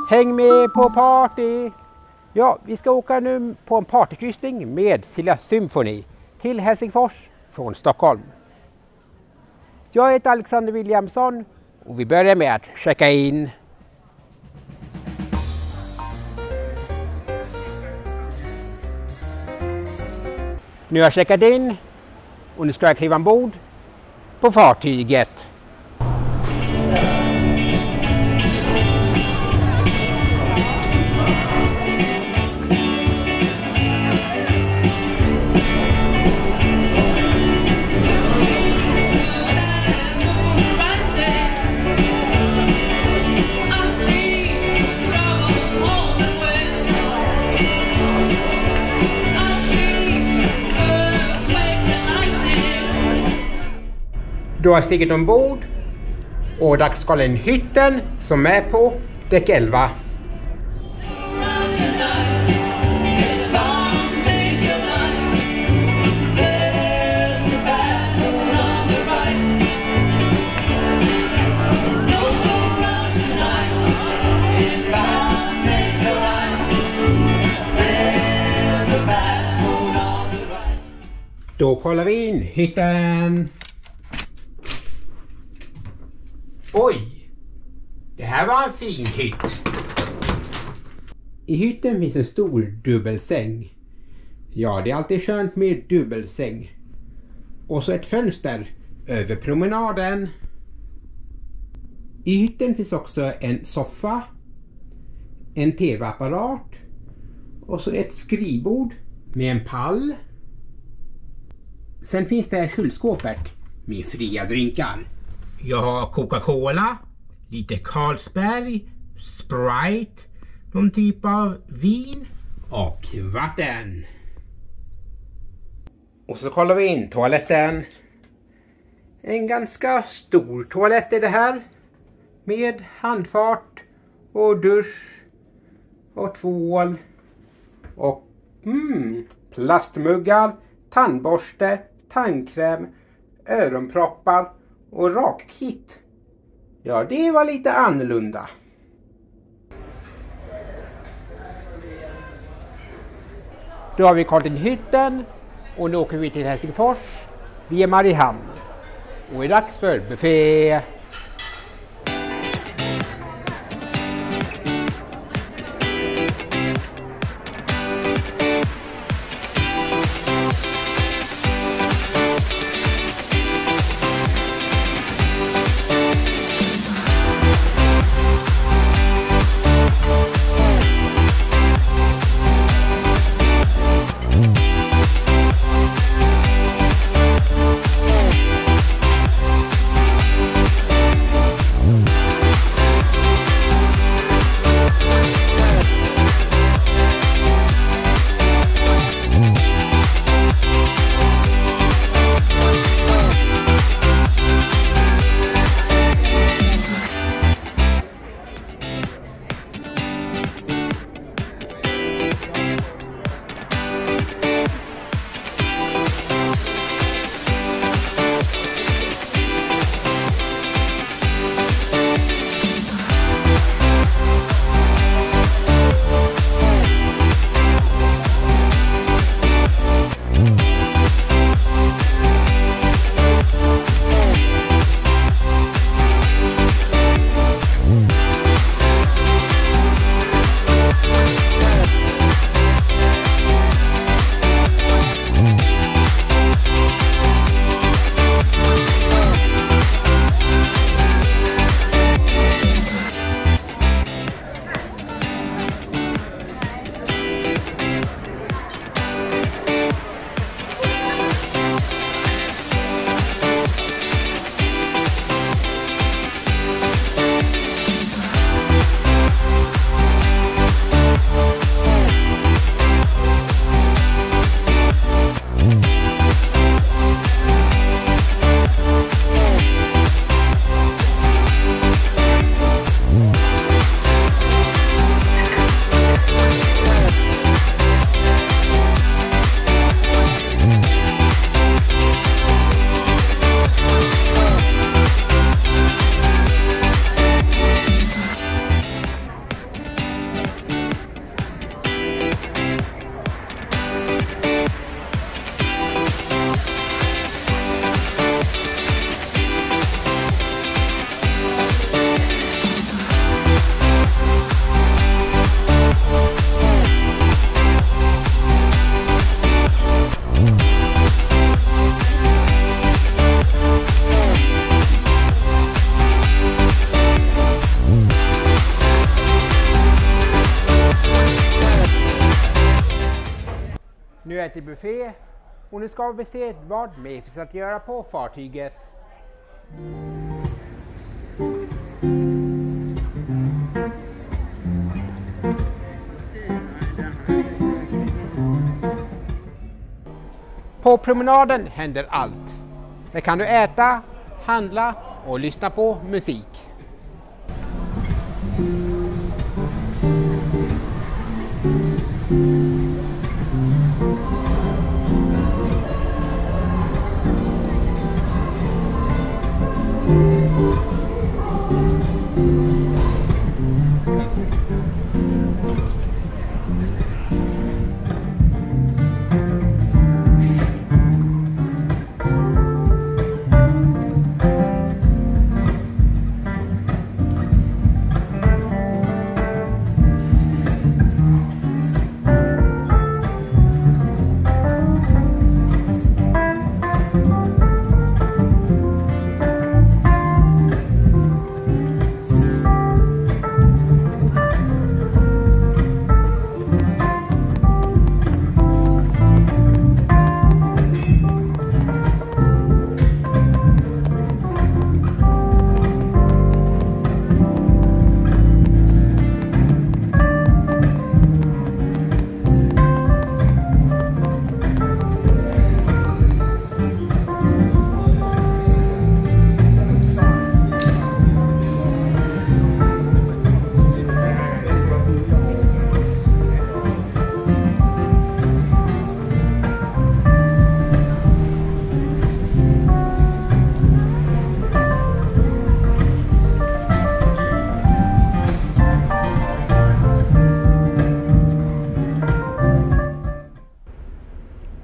Häng med på party! Ja, vi ska åka nu på en partykryssning med Silja Symphony till Helsingfors från Stockholm. Jag heter Alexander Williamson och vi börjar med att checka in. Nu har jag checkat in och nu ska jag kliva ombord på fartyget. Då har jag stigit ombord och dags ska en hytten som är på däck 11. Då kollar vi in hytten. Oj, det här var en fin hytt. I hytten finns en stor dubbelsäng. Ja, det är alltid skönt med dubbelsäng. Och så ett fönster över promenaden. I hytten finns också en soffa, en tv-apparat och så ett skrivbord med en pall. Sen finns det här kylskåpet med fria drinkar. Jag har Coca-Cola, lite Carlsberg, Sprite, någon typ av vin och vatten. Och så kollar vi in toaletten. En ganska stor toalett är det här. Med handfat och dusch och tvål och plastmuggar, tandborste, tandkräm, öronproppar och rakkit. Ja, det var lite annorlunda. Då har vi kommit in hytten och nu åker vi till Helsingfors via Mariehamn. Och är dags för buffé. ätit buffé och nu ska vi se vad mer finns att göra på fartyget. På promenaden händer allt. Där kan du äta, handla och lyssna på musik.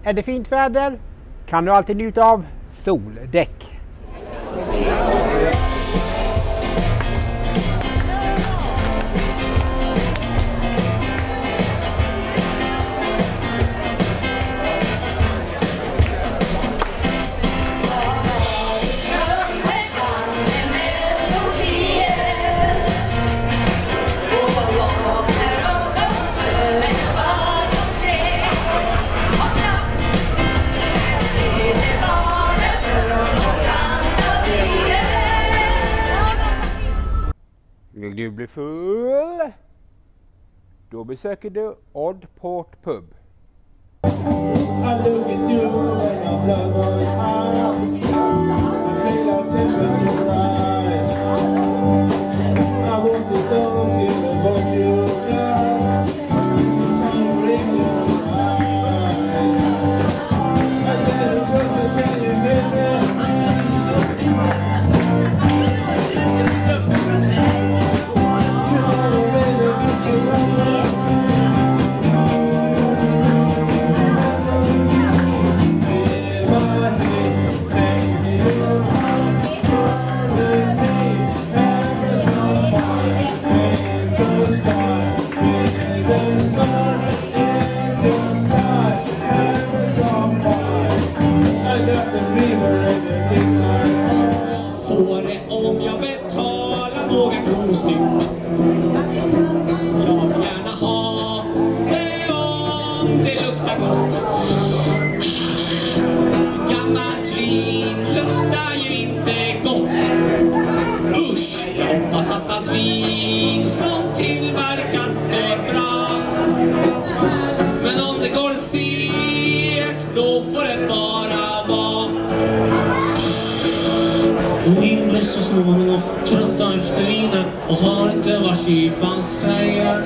Är det fint väder kan du alltid njuta av soldäck. Vill du bli full? Då besöker du Odd Port Pub. Får det om jag betalar några kronor styck. Jag vill gärna ha det om det luktar gott. Gammalt vin luktar ju inte gott. Usch, jag hoppas att allt vin som tillverkas är bra. Men om det går segt, då får det bara vara. Och in så småningom trötta efter vinen och har inte vad kypan säger.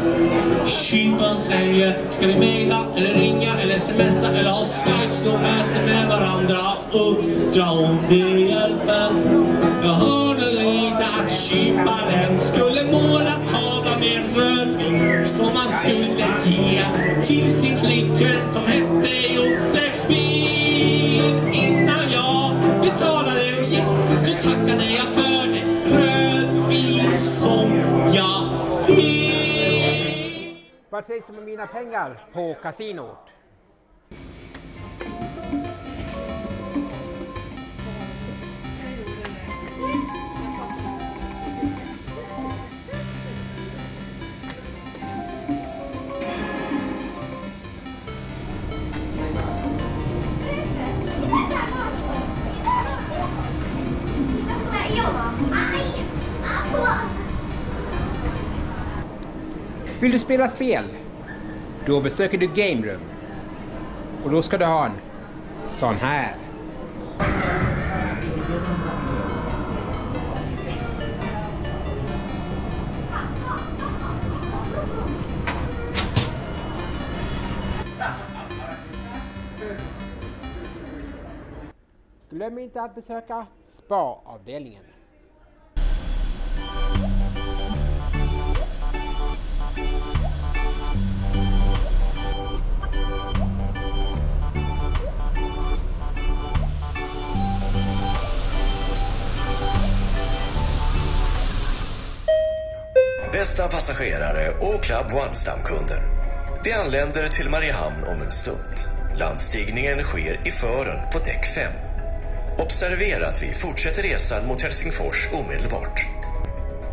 Kypan säger, ska vi mejla eller ringa eller smsa eller ha Skype så möter med varandra. Undra om det hjälper. Jag hörde lite att kyparen skulle måla tavla med rödvin som man skulle ge till sin flickvän som hette Josefin. Innan jag betalade och gick så tackade jag för det rödvin som jag fick. Vad sägs om mina pengar på kasinot? Vill du spela spel? Då besöker du Game Room. Och då ska du ha en sån här. Glöm inte att besöka spa-avdelningen. Bästa passagerare och Club One-stamkunder. Vi anländer till Mariehamn om en stund. Landstigningen sker i fören på däck 5. Observera att vi fortsätter resan mot Helsingfors omedelbart.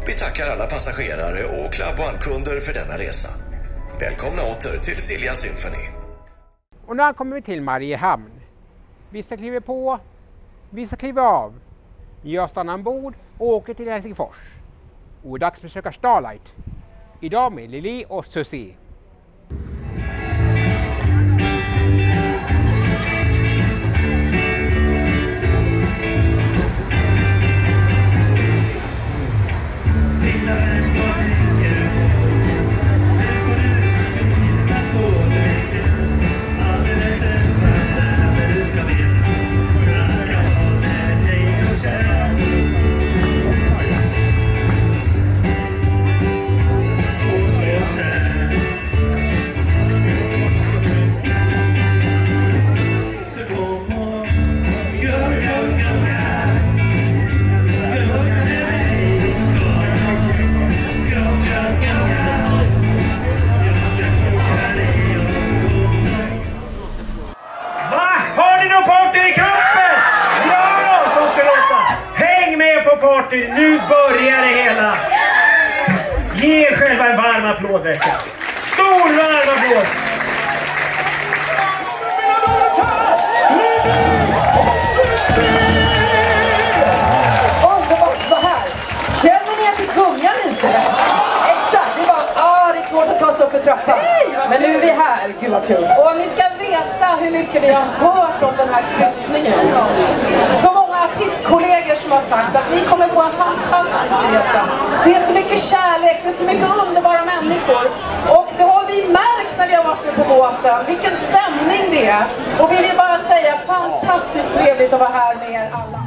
Vi tackar alla passagerare och Club One-kunder för denna resa. Välkomna åter till Silja Symphony. Och nu kommer vi till Mariehamn. Vissa kliver på, vissa kliver av. Jag stannar ombord och åker till Helsingfors. Och dags att besöka Starlight. Idag med Lili och Susie. Nu börjar det hela. Ge er själva en varm applåd, vecka. Stor varm applåd. Underbart att vara här. Känner ni att det gungar lite? Exakt, det är svårt att ta sig upp för trappan. Men nu är vi här, gud vad kul. Och ni ska veta hur mycket vi har hört om den här kryssningen. Så många artistkollegor som har sagt att vi kommer få en fantastisk resa. Det är så mycket kärlek, det är så mycket underbara människor. Och det har vi märkt när vi har varit med på båten, vilken stämning det är. Och vi vill bara säga fantastiskt trevligt att vara här med er alla.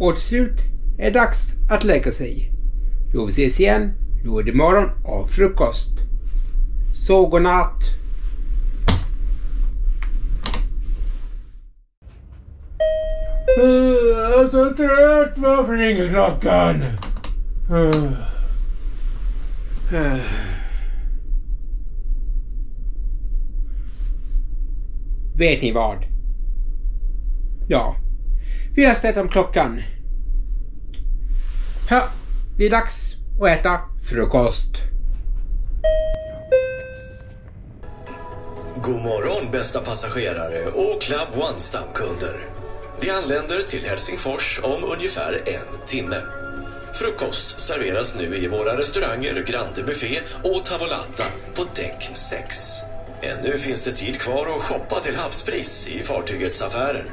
Och till slut är det dags att lägga sig. Då vi ses igen, då är det morgon och frukost. Så godnatt. Jag är så trött. Varför ringer klockan? Vet ni vad? Ja, vi har ställt om klockan. Ja, det är dags att äta frukost. God morgon bästa passagerare och Club One-stamkunder. Vi anländer till Helsingfors om ungefär 1 timme. Frukost serveras nu i våra restauranger Grande Buffet och Tavolata på däck 6. Ännu finns det tid kvar att shoppa till havspris i fartygets affärer.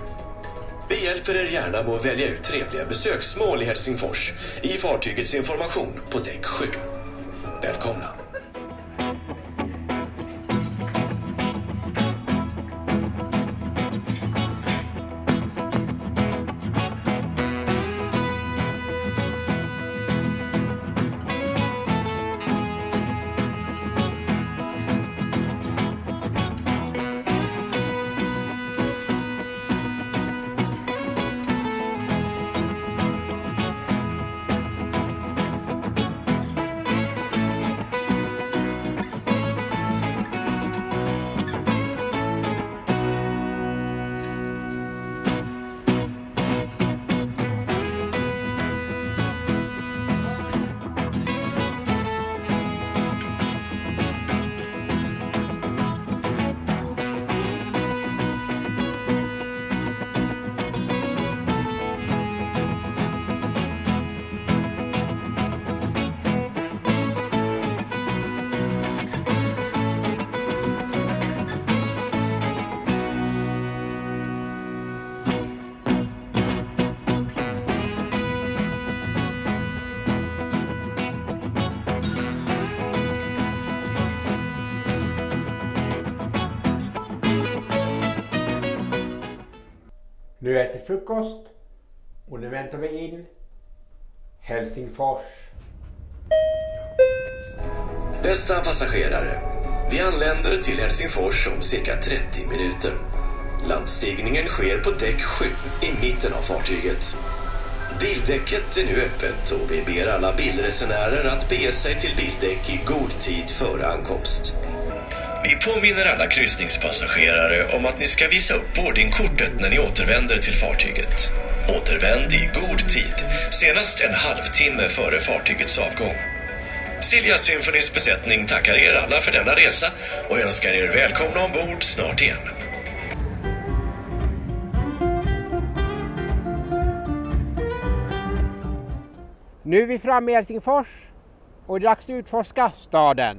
Vi hjälper er gärna med att välja ut trevliga besöksmål i Helsingfors i fartygets information på däck 7. Välkomna! Nu äter frukost och nu väntar vi in Helsingfors. Bästa passagerare, vi anländer till Helsingfors om cirka 30 minuter. Landstigningen sker på däck 7 i mitten av fartyget. Bildäcket är nu öppet och vi ber alla bilresenärer att bege sig till bildäck i god tid före ankomst. Vi påminner alla kryssningspassagerare om att ni ska visa upp boardingkortet när ni återvänder till fartyget. Återvänd i god tid, senast en halvtimme före fartygets avgång. Silja Symphonys besättning tackar er alla för denna resa och önskar er välkomna ombord snart igen. Nu är vi framme i Helsingfors och det är dags att utforska staden.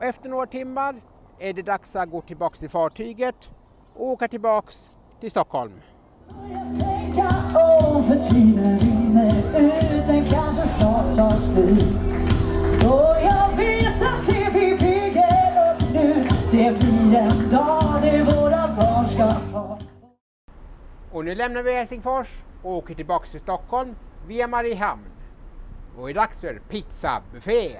Efter några timmar är det dags att gå tillbaka till fartyget och åka tillbaks till Stockholm. Jag tänker om för tiden rinner ut, den kanske snart tar slut. Och jag vet att det vi bygger upp nu, det blir en dag det våra barn ska ha. Och nu lämnar vi Helsingfors och åker tillbaka till Stockholm via Mariehamn. Och det är dags för pizzabuffé.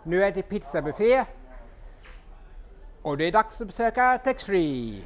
Nu är det pizzabuffé. Och det är dags att besöka taxfree.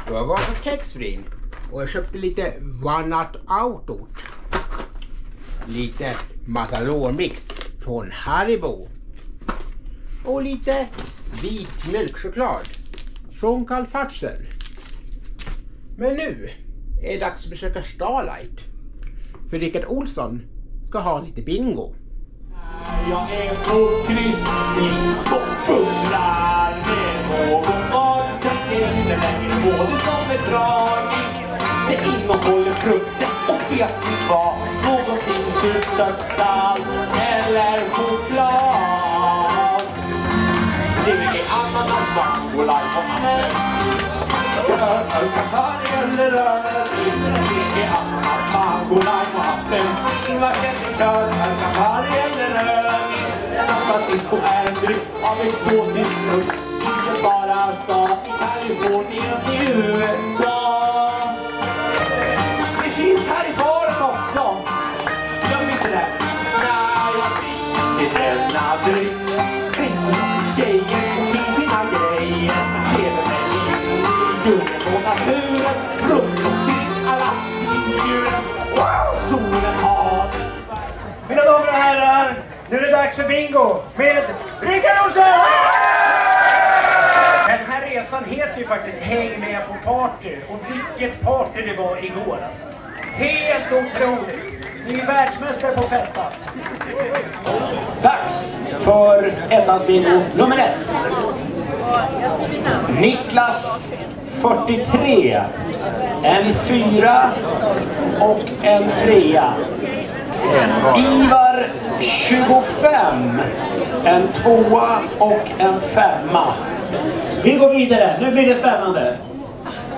Jag var på taxfree och jag köpte lite One-Up Auto. Lite Matador-mix från Haribo. Och lite vit mjölkchoklad från Carl Fazer. Men nu är det dags att besöka Starlight. För Rickard Olsson ska ha lite bingo. Jag är på kryssning så bubblar med någon var det sträcker inte längre både som är tragiskt. Det innehåller frukter och vet ni vad? Någonting surt, sött, salt eller choklad. Det är ananas, mango, lime och apel. Eller det är ananas, mango, lime och apel. Varken i kör, kaffari eller röd. San Francisco är en dryck av exotisk frukt. Inte bara stad i Kalifornien i USA. Det finns här i baren också. Glöm inte det. När jag dricker denna dryck. Tjejer och fina grejer. Lever mig in i djungeln och naturen. Runt omkring alla djuren. Wow, solen har. Mina damer och herrar, nu är det dags för bingo med Rickard Olsson! Den här resan heter ju faktiskt Häng med på party. Och vilket party det var igår alltså. Helt otroligt. Ni är världsmästare på festa. Dags för ettans bingo nummer 1. Niklas 43. En 4 och en 3. Ivar 25. En 2 och en 5. Vi går vidare, nu blir det spännande.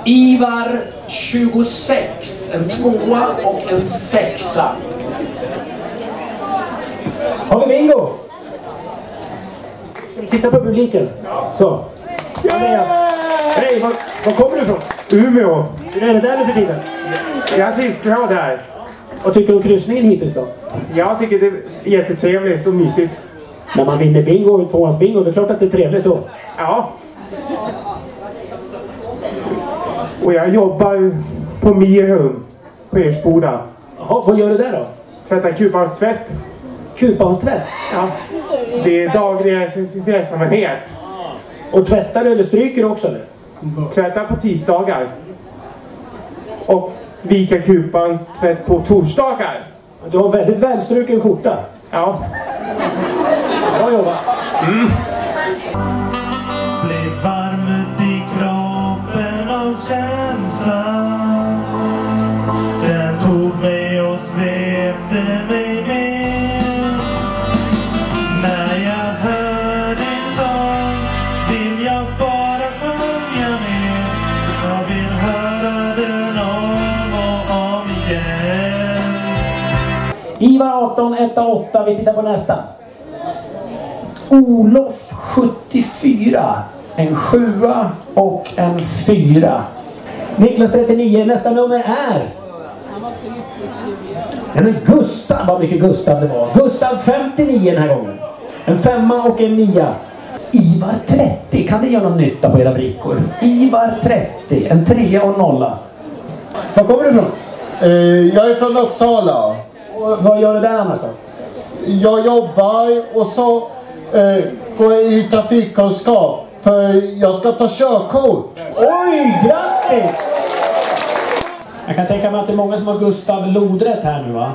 Ivar 26. En 2 och en 6. Har vi bingo? Ska vi titta på publiken? Så. Andreas. Hej, var kommer du ifrån? Umeå. Hur är det där nu för tiden? Jag trivs bra där. Vad tycker du om kryssningen hittills då? Jag tycker det är jättetrevligt och mysigt. När man vinner bingo i tvåans bingo, det är klart att det är trevligt då. Ja. Och jag jobbar på Mierum på Ersboda. Jaha, vad gör du där då? Tvättar Kubans tvätt. Kubans tvätt? Ja. Det är dagliga verksamhet. Och tvättar du eller stryker du också? Eller? Tvättar på tisdagar. Och vika Kubans tvätt på torsdagar. Du har väldigt välstruken skjorta. Ja. Bra jobbat. Bli Ivar 18, 1-8. Vi tittar på nästa. Olof 74. En 7 och en 4. Niklas 39. Nästa nummer är... Ja, men Gustav, vad mycket Gustav det var. Gustav 59 den här gången. En 5 och en 9. Ivar 30, kan det göra någon nytta på era brickor? Ivar 30, en 3 och en 0. Var kommer du ifrån? Jag är från Uppsala. Och vad gör du där annars då? Jag jobbar och så går jag i trafikkunskap för jag ska ta körkort. Oj, grattis! Jag kan tänka mig att det är många som har Gustav lodrätt här nu, va?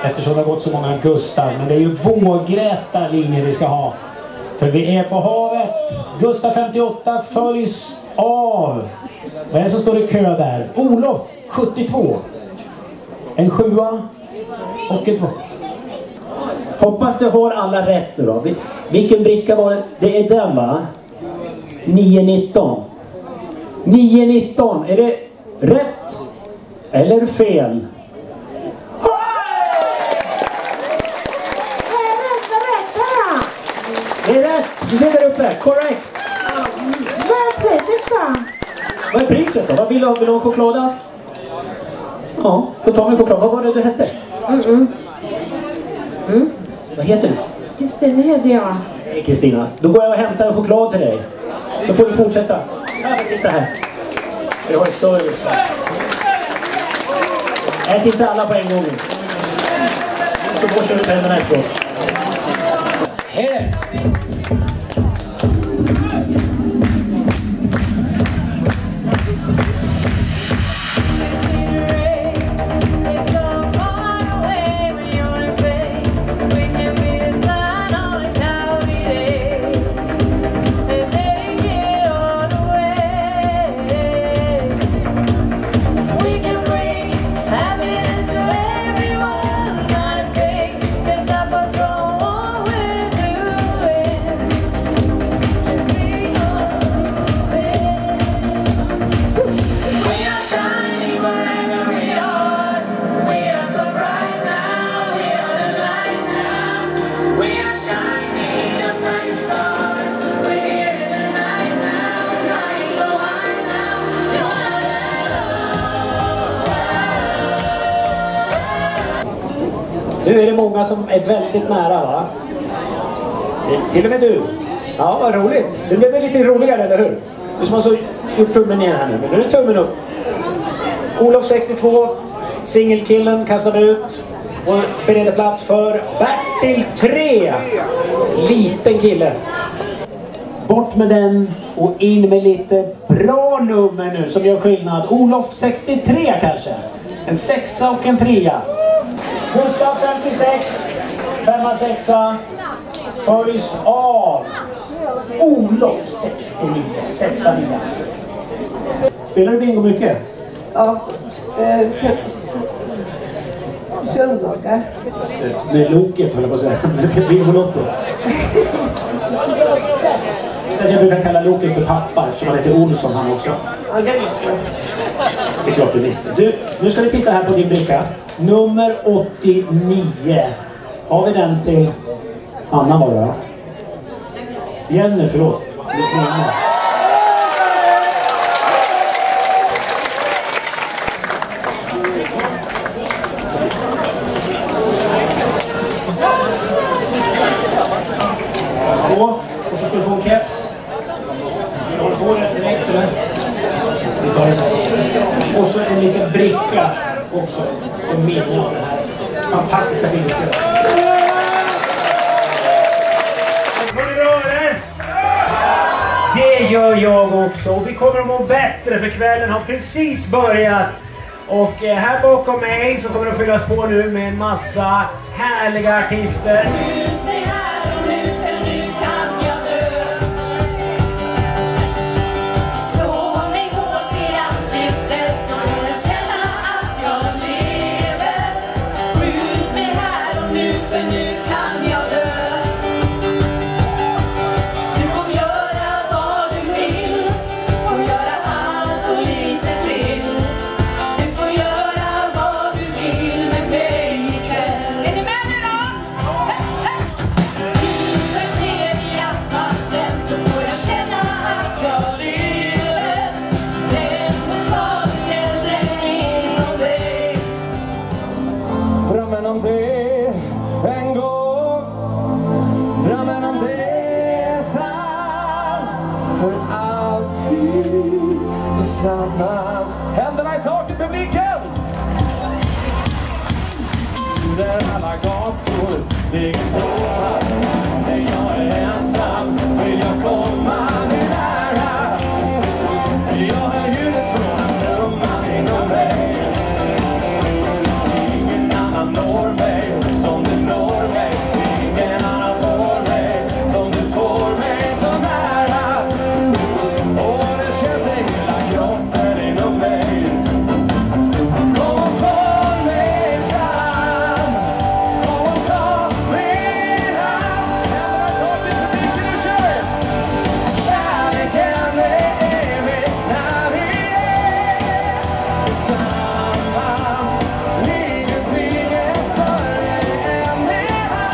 Eftersom det har gått så många Gustav. Men det är ju vågräta linjer vi ska ha. För vi är på havet. Gustav 58 följs av... Vad är det som står i kö där? Olof 72. En 7 och en 2. Hoppas du har alla rätt nu då. Vilken bricka var det? Det är den, va? 9-19. 9-19. Är det rätt eller fel? Det är rätt! Du ser där uppe. Correct! Vad är priset då? Vad är priset då? Vad vill du ha? Vill du ha en chokladask? Ja, då tar vi choklad. Vad var det du hette? Vad heter du? Kristina heter jag. Hej Kristina. Då går jag och hämtar en choklad till dig. Så får du fortsätta. Ja, titta här. Vi har service här. Ät inte alla på en gång. Så borstar du tänderna efteråt. Helt! Nu är det många som är väldigt nära, va? Till och med du. Ja, vad roligt. Nu blev det lite roligare, eller hur? Du som har så gjort tummen ner här nu. Men nu är det tummen upp. Olof 62, singelkillen kastade ut och bereder plats för Bertil 3. Liten kille. Bort med den och in med lite bra nummer nu som gör skillnad. Olof 63 kanske. En 6 och en 3. Gustav 56, 5-6, följs av Olof 69, 6-9. Spelar du bingo mycket? Ja, söndagar. Med loket, höll jag på att säga. Med bingolotto. Jag brukar kalla loket för pappa, eftersom han heter Olsson han också. Det är klart du visste. Du, nu ska vi titta här på din bricka. Nummer 89. Har vi den till Anna var det, va? Jenny, förlåt. Och så ska du få en keps. Du håller på det direkt, eller? Och så en liten bricka också som minne av det här fantastiska bilden. Mår ni bra, eller? Det gör jag också. Och vi kommer att må bättre för kvällen har precis börjat. Och här bakom mig så kommer det att fyllas på nu med en massa härliga artister. synas. Händerna i taket, publiken! Där alla gator ligger tomma. När jag är ensam vill jag komma dig nära. Jag är ljudet från en trumma inom mig. Ingen annan når mig som du når mig. Ingen annan får mig som du får mig så nära. Och det känns i hela kroppen inom mig. Kom och få mig fram. Kom och ta mig hand. Händerna tar till publiken och kör. Kärleken är evig när vi är tillsammans. Ingenting är större än det här.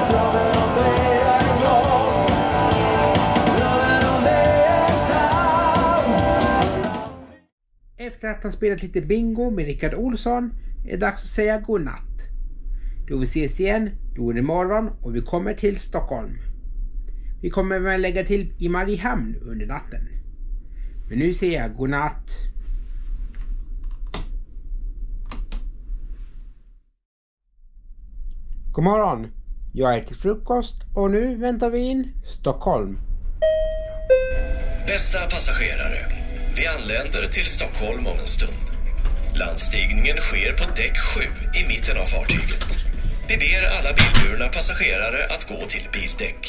Drömmen om dig är glad. Drömmen om dig är sann. Efter att ha spelat lite bingo med Rickard Olsson är det dags att säga godnatt. Då vi ses igen, då är det morgon och vi kommer till Stockholm. Vi kommer väl lägga till i Mariehamn under natten. Men nu säger jag godnatt. God morgon, jag äter frukost och nu väntar vi in Stockholm. Bästa passagerare, vi anländer till Stockholm om en stund. Landstigningen sker på däck 7 i mitten av fartyget. Vi ber alla bilburna passagerare att gå till bildäck.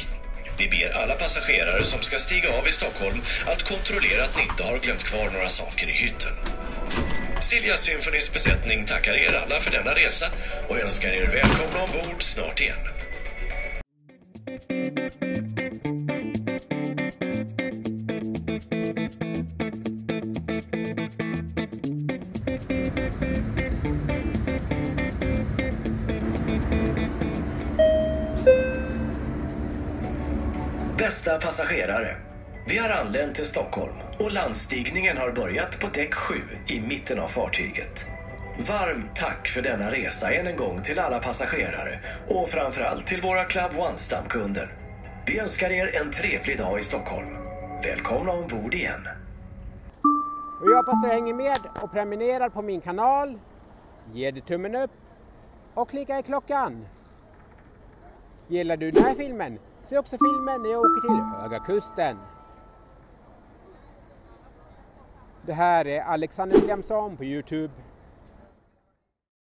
Vi ber alla passagerare som ska stiga av i Stockholm att kontrollera att ni inte har glömt kvar några saker i hytten. Silja Symphonys besättning tackar er alla för denna resa och önskar er välkomna ombord snart igen. Bästa passagerare, vi har anlänt till Stockholm och landstigningen har börjat på däck 7 i mitten av fartyget. Varmt tack för denna resa än en gång till alla passagerare och framförallt till våra Club One-stamkunder. Vi önskar er en trevlig dag i Stockholm. Välkomna ombord igen. Och jag hoppas att jag hänger med och prenumererar på min kanal. Ge det tummen upp och klicka i klockan. Gillar du den här filmen? Se också filmen när jag åker till Höga Kusten. Det här är Alexander Williamson på YouTube.